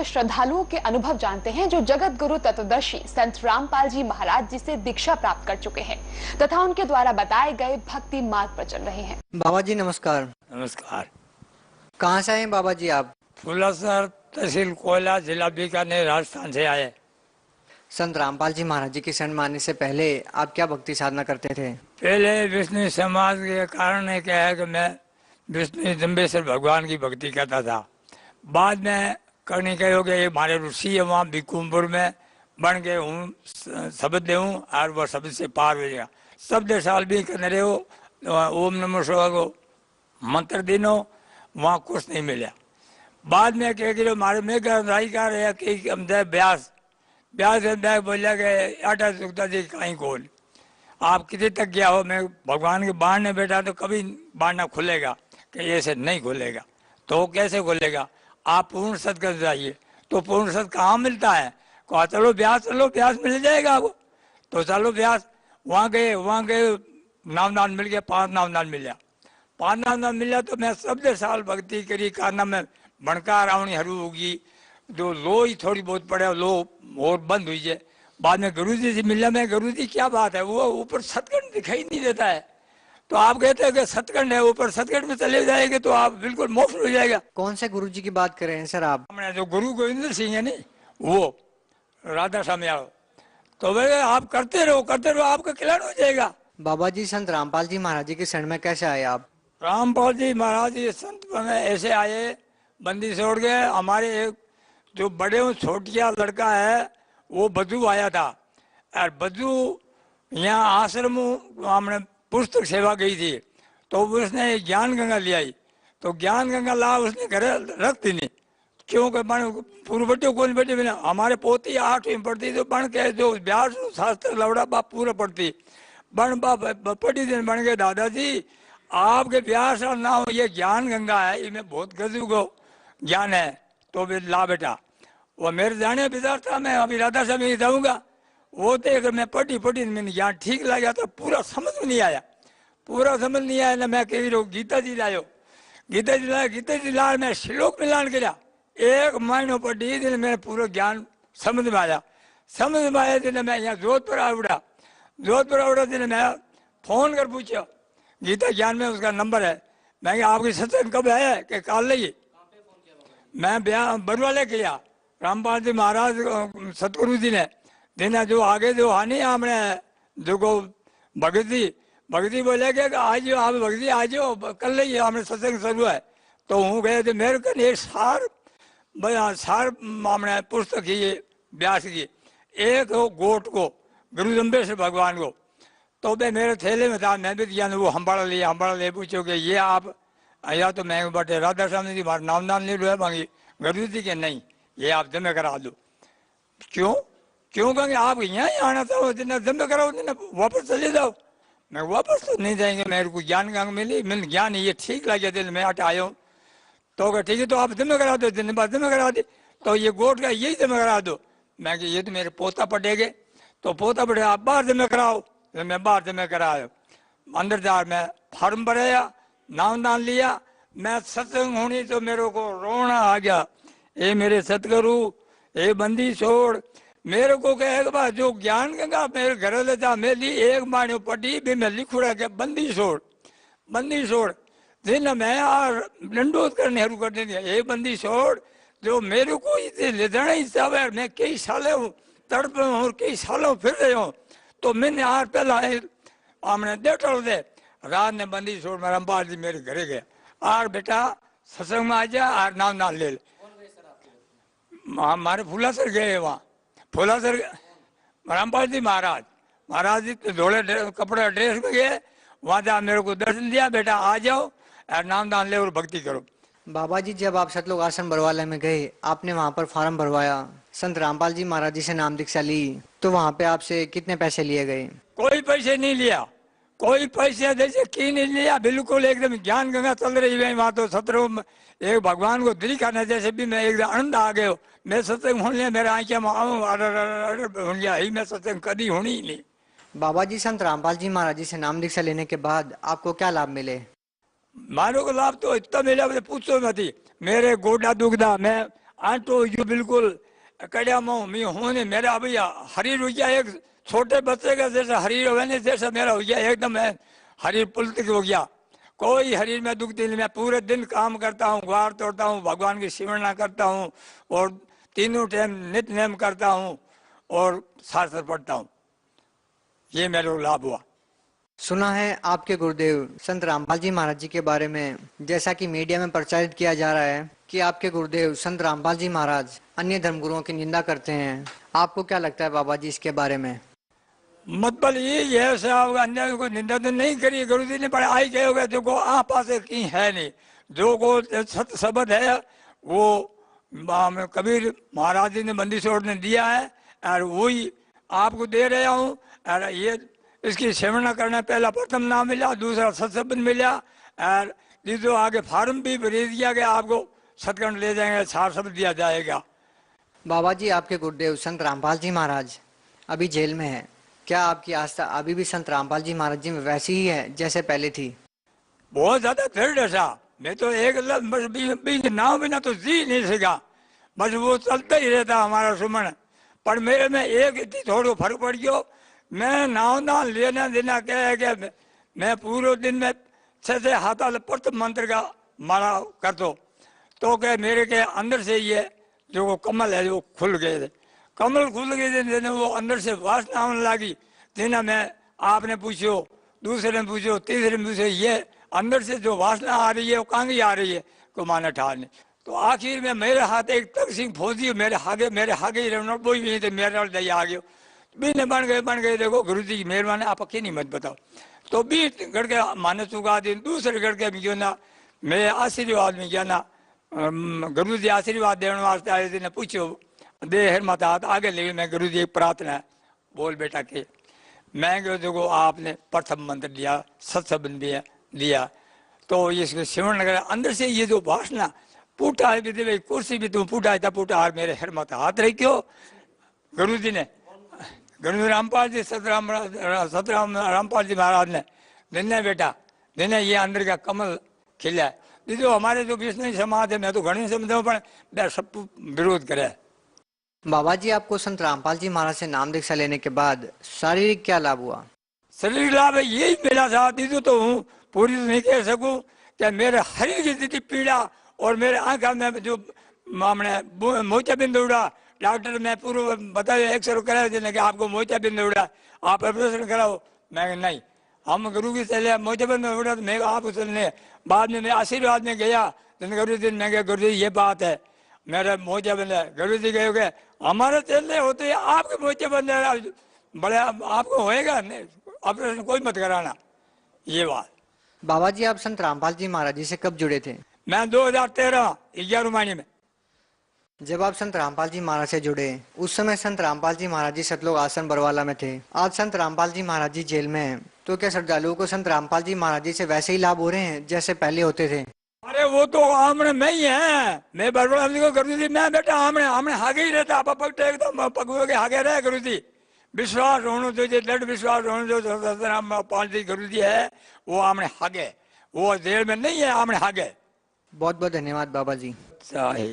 श्रद्धालुओं के अनुभव जानते हैं जो जगत गुरु तत्वदर्शी संत रामपाल जी महाराज जी से दीक्षा प्राप्त कर चुके हैं तथा उनके द्वारा बताए गए भक्ति मार्ग पर चल रहे हैं। बाबा जी नमस्कार। नमस्कार। कहाँ से आए बाबा जी आप? फुलासर तहसील कोयला जिला बीकानेर राजस्थान से आए। संत रामपाल जी महाराज जी की शरण मानने से पहले आप क्या भक्ति साधना करते थे? पहले विष्णु समाज के कारण है क्या है कि मैं विष्णु जम्बेश्वर भगवान की भक्ति करता था। बाद में करनी कही हो गया हमारे ऋषि है वहाँ बिकुमपुर में बन गए हूँ शब्द हूँ और वह शब्द से पार हो जाएगा। शब्द साल भी करने रहे हो ओम नमो शिवाय को मंत्र दिनो वहाँ कुछ नहीं मिला। बाद में कह कि हमारे में राई का रहा कि हम दे ब्यास ब्यास मैं बोला कि आटा चुकता जी कहीं खोल आप कितने तक गया हो। मैं भगवान के बाढ़ ने बैठा तो कभी बाढ़ ना खुलेगा कि ऐसे नहीं खुलेगा। तो कैसे खुलेगा? आप पूर्ण सत कर जाइए। तो पूर्ण सत कहाँ मिलता है? कहा चलो ब्यास मिल जाएगा आपको। तो चलो ब्यास वहाँ गए नामदान मिल गया। 5 नामदान मिला। 5 नामदान मिला तो मैं शब्द साल भक्ति करी कारण में बनकार आवनी हरू होगी जो लो ही थोड़ी बहुत पड़े लो और बंद हुई है। बाद में गुरु जी से मिला। मैं गुरु जी क्या बात है वो ऊपर सतखंड दिखाई नहीं देता है। तो आप कहते हैं कि सतखंड है ऊपर सतखंड में चले जाएंगे तो आप बिल्कुल मोक्ष हो जाएगा। कौन से गुरु जी की बात कर रहे हैं सर आप? हमने जो गुरु गोविंद सिंह है नहीं वो राधा स्वामी तो वे आप करते रहो आपका कल्याण हो जाएगा। बाबा जी संत रामपाल जी महाराज जी की शरण में कैसे आए आप? रामपाल जी महाराज जी संत में ऐसे आए बंदी छोड़ गए। हमारे एक जो बड़े छोटिया लड़का है वो बद्दू आया था और बद्दू यहाँ आश्रम हमने पुस्तक सेवा गई थी तो उसने ज्ञान गंगा ले आई। तो ज्ञान गंगा ला उसने घर रख दी नहीं क्योंकि पूरे बच्चों को बच्चे बिना हमारे पोती 8वीं पढ़ती तो बन के जो ब्यास शास्त्र लवड़ा बाप पूरा पढ़ती बन बाप पढ़ी दिन बन गए दादाजी आपके ब्यास ना हो ये ज्ञान गंगा है इसमें बहुत गजब को ज्ञान है तो भी ला बेटा। वो मेरे जाने विचार था मैं अभी राधा स्वामी जाऊंगा वो तो अगर मैं पढ़ी मैंने ज्ञान ठीक लगा तो पूरा समझ में नहीं आया। ना मैं कही रो गीता जी लायो गीता जी ला मैं श्लोक मिलान किया 1 महीनों पढ़ी दिन मेरे पूरा ज्ञान समझ में आया दिन मैं यहाँ जोधपुर आवड़ा दिन मैं फोन कर पूछा गीता ज्ञान में उसका नंबर है। मैं आपकी सत्संग कब है कि काल नहीं मैं बरुआ ले किया रामपाल जी महाराज सतगुरु जी ने देना जो आगे जो आने हमने जो को भगती बोले कि आज आप भगती आज कल ही हमने सत्संग शुरू है। तो हूँ गए थे मेरे को एक सार हमने पुस्तक ही ब्यास की एक हो गोट को गुरु जम्बेश्वर भगवान को तो मैं मेरे थैले में था मैं भी दिया वो हम्बाड़ा ले पूछो कि ये आप या तो मैं बटे राधा स्वामी जी हमारा नामदान ले लो मांगी गुरु जी के नहीं ये आप जमे करा दो। क्यों कहेंगे आप यहाँ ही आना था जिन्हें जमे कराओ जिन्हें वापस चले जाओ। मैं वापस तो नहीं जाएंगे मेरे को ज्ञान गंग मिली मैंने ज्ञान ये ठीक लगे दिल में हट आयो तो अगर ठीक है तो आप जमे करा दो दिन बाद जमे करा दी तो ये गोट का यही जमे करा दो। मैं कि ये तो मेरे पोता पटेगे तो पोता पटे आप बाहर जमे कराओ तो मैं बाहर जमे करायो। अंदर जा मैं फार्म भराया नामदान लिया मैं सत्संग होनी तो मेरे को रोना आ गया। ये मेरे सतगुरु ये बंदी छोड़ मेरे को कहेगा जो ज्ञान गंगा मेरे घर ले जा मेरी 1 महीने पढ़ी भी मैं लिखूड़ा के बंदी छोड़ दिन मैं दंडोत करने शुरू कर दिया। ये बंदी छोड़ जो मेरे को ले जाना ही चाहे मैं कई सालों तड़प और कई सालों फिर रहे हूँ तो मैंने यार पहला हमने देखा दे रात ने बंदी छोड़ मैं रामपाल जी मेरे घरे गया आर बेटा सत्संग में आ जा और नाम ले हमारे फुलासर गए वहाँ फुलासर रामपाल जी महाराज जी धोले कपड़े ड्रेस में गए वहाँ जा मेरे को दर्शन दिया बेटा आ जाओ और नामदान ले और भक्ति करो। बाबा जी जब आप सतलोक आश्रम बरवाला में गए आपने वहाँ पर फार्म भरवाया संत रामपाल जी महाराज जी से नाम दीक्षा ली तो वहाँ पे आपसे कितने पैसे लिए गए? कोई पैसे नहीं लिया कोई पैसे जैसे की नहीं लिया बिल्कुल एकदम ज्ञान गंगा चल रही है वहाँ तो सत्रह एक भगवान को दिल खाने जैसे भी मैं एकदम आनंद आ गए मैं सत्संग होने मेरे आंखें में आऊँ मैं सत्संग कभी होनी ही नहीं। बाबा जी संत रामपाल जी महाराज जी से नाम दीक्षा लेने के बाद आपको क्या लाभ मिले? मारो को लाभ तो इतना मिला पूछो मत मेरे गोडा दुखदा मैं आंटो यू बिल्कुल कड़िया मो मी हूं नहीं मेरा भैया हरीर हो गया एक छोटे बच्चे का जैसा हरीर हो नहीं जैसा मेरा हो गया एकदम है हरीर पुलतिक हो गया कोई हरीर में दुखती नहीं मैं पूरे दिन काम करता हूँ ग्वार तोड़ता हूँ भगवान की सिमरना करता हूँ और तीनों टाइम नित्य नेम करता हूँ और शास्त्र पढ़ता हूँ ये मेरे को लाभ हुआ। सुना है आपके गुरुदेव संत रामपाल जी महाराज जी के बारे में, जैसा कि मीडिया में प्रचारित किया जा रहा है कि आपके गुरुदेव संत रामपाल जी महाराज अन्य धर्मगुरुओं की निंदा करते हैं। आपको क्या लगता है बाबा जी इसके बारे में? मतलब ये है साहब अन्य को निंदा तो नहीं करी गुरु जी ने पर आई कहोगे जो को आ पासे की है नहीं जो को सत शब्द है वो कबीर महाराज जी ने बंदी छोड़ ने दिया है और वही आपको दे रहा हूँ। और ये इसकी सेवना करना पहला प्रथम नाम मिला दूसरा सत्सबंध मिला और जो आगे फार्म भी भर दिया गया आपको सतखंड ले जाएंगे सार शब्द दिया जाएगा। बाबा जी आपके गुरुदेव संत रामपाल जी महाराज अभी जेल में है, क्या आपकी आस्था अभी भी संत रामपाल जी महाराज जी में वैसी ही है जैसे पहले थी? बहुत ज्यादा दृढ़ ऐसा मैं तो एक बस भी नाव बिना तो जी नहीं सका बस वो चलता ही रहता हमारा सुमन। पर मेरे में एक थोड़ा फर्क पड़ गया मैं नाव ना लेना देना क्या है कि मैं पूरे दिन में 6 हाथ प्रथम मंत्र का मारा कर दो तो क्या मेरे के अंदर से ये जो कमल है वो खुल गए थे कमल खुल गए थे वो अंदर से वासना आने लगी जिन्हें मैं आपने पूछो दूसरे ने पूछो तीसरे ने पूछो ये अंदर से जो वासना आ रही है वो कहाँ की आ रही है को माना ठाने। तो आखिर में मेरे हाथ एक तक सिंह फौजी मेरे हागे ही रहना वो ही थे मेरे दया आ गयो बीने बन गए देखो गुरु जी की मेहरबानी आप अकेले नहीं मत बताओ। तो बी गढ़ के माने चुका दिन दूसरे गढ़ के गयो ना मैं आशीर्वाद में गया ना गुरु जी आशीर्वाद देने वास्ते आए थे ने पूछो दे हर मत हाथ आगे लेकिन मैं गुरु जी प्रार्थना है बोल बेटा के मैं देखो आपने प्रथम मंत्र दिया सत्सबंध भी दिया तो इसको सेवन लगा अंदर से ये जो वासना पूटा है भी कुर्सी भी तुम पूटा है पूटा हार मेरे हर मत हाथ रही क्यों गुरु जी ने गुरु रामपाल जी सतराम रामपाल जी महाराज ने दिन बेटा दिन ये अंदर का कमल खिला है जो हमारे जो विष्णु समाज है मैं तो घनी समझाऊं पर सब विरोध करे। बाबा जी आपको संत रामपाल जी महाराज से नाम दीक्षा लेने के बाद शारीरिक क्या लाभ हुआ? शारीरिक लाभ यही मिला था दीदू तो हूँ पूरी तो नहीं कह सकूं कि मेरे शरीर की जितनी पीड़ा और मेरे आंखा में जो हमने मोतियाबिंद उड़ा डॉक्टर ने पूरा बताया एक्सरे कराया जिन्हें कि आपको मोतियाबिंद उड़ा आप ऑपरेशन कराओ मैं नहीं हम गुरु की चले मोतियाबिंद उड़ा तो मैं आप चलने बाद में मैं आशीर्वाद में गया गुरु जी मैं गया गुरु जी ये बात है मेरा मोतियाबिंद है गुरु जी कहे हमारे चलने होते आपके मोतियाबिंद बड़े आपको होएगा ऑपरेशन कोई मत कराना ये बात। बाबा जी आप संत रामपाल जी महाराज जी से कब जुड़े थे? मैं 2013 11 महीने में। जब आप संत रामपाल जी महाराज से जुड़े उस समय संत रामपाल जी महाराज जी सतलोक आश्रम बरवाला में थे, आज संत रामपाल जी महाराज जी जेल में हैं, तो क्या श्रद्धालुओं को संत रामपाल जी महाराज जी से वैसे ही लाभ हो रहे हैं जैसे पहले होते थे? अरे वो तो आमने में ही है मैं बरवाला को गुरु जी मैं बेटा आमने आगे ही रहता पग एकदम पगुओं के आगे रहे गुरु जी विश्वास होना चाहिए दृढ़ विश्वास होना जो रामपाल जी गुरु जी है वो आमने आगे वो जेल में नहीं है आमने आगे। बहुत बहुत धन्यवाद बाबा जी। सही।